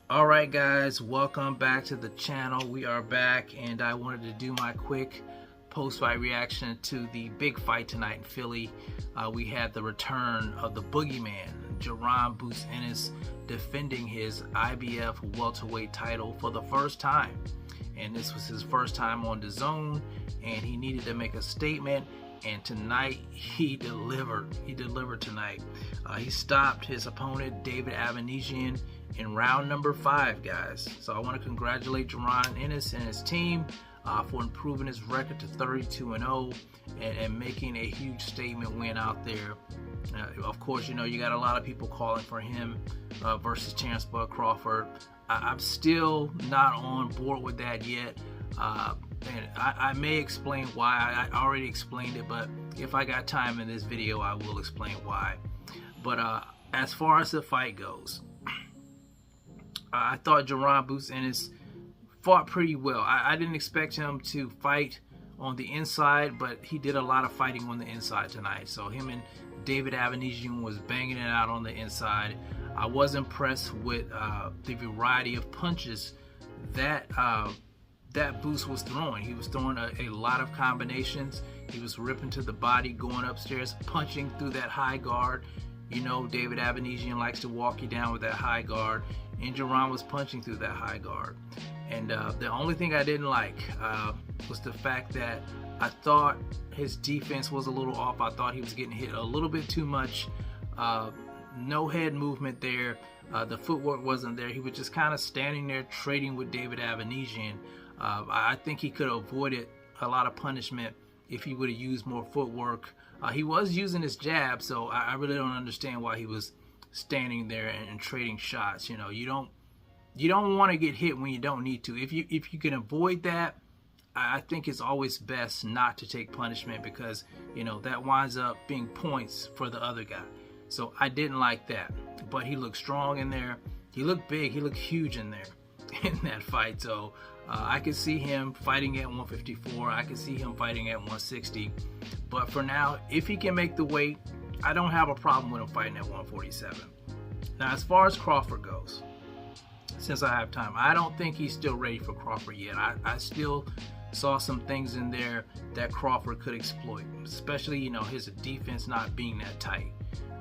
All right, guys, welcome back to the channel. We are back, and I wanted to do my quick post-fight reaction to the big fight tonight in Philly. We had the return of the boogeyman, Jaron Ennis, defending his IBF welterweight title for the first time. And this was his first time on dazn, and he needed to make a statement. And tonight he delivered. He delivered tonight. He stopped his opponent, David Avanesyan, in round number 5, guys. So I want to congratulate Jaron Ennis and his team for improving his record to 32-0 and making a huge statement win out there. Of course, you know, you got a lot of people calling for him versus Terrence Bud Crawford. I'm still not on board with that yet. And I may explain why. I already explained it, but if I got time in this video, I will explain why. But as far as the fight goes, I thought Jaron Ennis fought pretty well. I didn't expect him to fight on the inside, but he did a lot of fighting on the inside tonight. So him and David Avanesyan was banging it out on the inside. I was impressed with the variety of punches that Boots was throwing. He was throwing a lot of combinations. He was ripping to the body, going upstairs, punching through that high guard. You know, David Avanesyan likes to walk you down with that high guard, and Jaron was punching through that high guard. And the only thing I didn't like was the fact that I thought his defense was a little off. I thought he was getting hit a little bit too much. No head movement there. The footwork wasn't there. He was just kind of standing there trading with David Avanesyan. I think he could have avoided a lot of punishment if he would have used more footwork. He was using his jab, so I really don't understand why he was standing there and trading shots. You know, you don't want to get hit when you don't need to. If you can avoid that, I think it's always best not to take punishment, because you know that winds up being points for the other guy. So I didn't like that, but he looked strong in there. He looked big. He looked huge in there in that fight. So I could see him fighting at 154. I could see him fighting at 160. But for now, if he can make the weight, I don't have a problem with him fighting at 147. Now, as far as Crawford goes, since I have time, I don't think he's still ready for Crawford yet. I still saw some things in there that Crawford could exploit, especially, you know, his defense not being that tight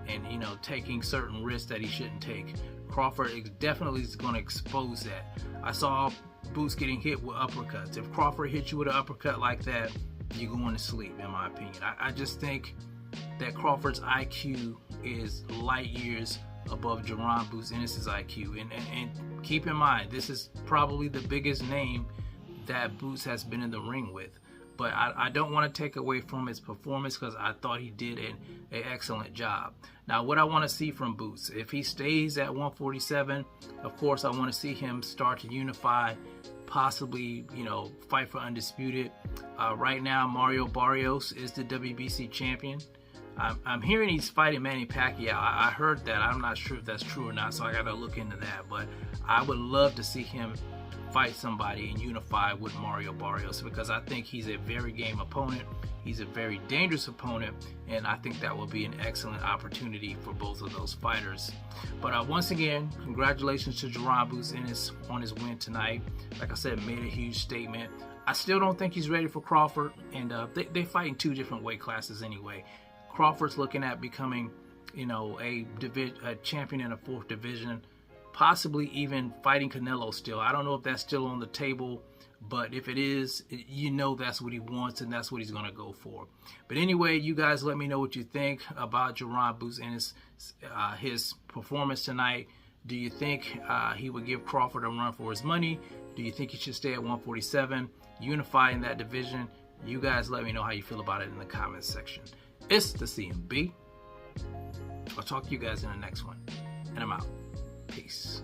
and, you know, taking certain risks that he shouldn't take. Crawford definitely is going to expose that. I saw Boots getting hit with uppercuts. If Crawford hits you with an uppercut like that, you're going to sleep, in my opinion. I just think that Crawford's IQ is light years above Jaron Ennis' IQ. And keep in mind, this is probably the biggest name that Boots has been in the ring with. But I don't want to take away from his performance, because I thought he did an excellent job. Now, what I want to see from Boots, if he stays at 147, of course, I want to see him start to unify, possibly, you know, fight for undisputed. Right now, Mario Barrios is the WBC champion. I'm hearing he's fighting Manny Pacquiao. I heard that. I'm not sure if that's true or not, so I got to look into that. But I would love to see him fight somebody and unify with Mario Barrios, because I think he's a very game opponent. He's a very dangerous opponent, and I think that will be an excellent opportunity for both of those fighters. But once again, congratulations to Jaron Ennis on his win tonight. Like I said, made a huge statement. I still don't think he's ready for Crawford, and they fight in 2 different weight classes anyway. Crawford's looking at becoming, you know, a champion in a 4th division. Possibly even fighting Canelo still. I don't know if that's still on the table, but if it is, you know that's what he wants, and that's what he's going to go for. But anyway, you guys let me know what you think about Jaron Ennis, his performance tonight. Do you think he would give Crawford a run for his money? Do you think he should stay at 147, unify in that division? You guys let me know how you feel about it in the comments section. It's the CMB. I'll talk to you guys in the next one, and I'm out. Peace.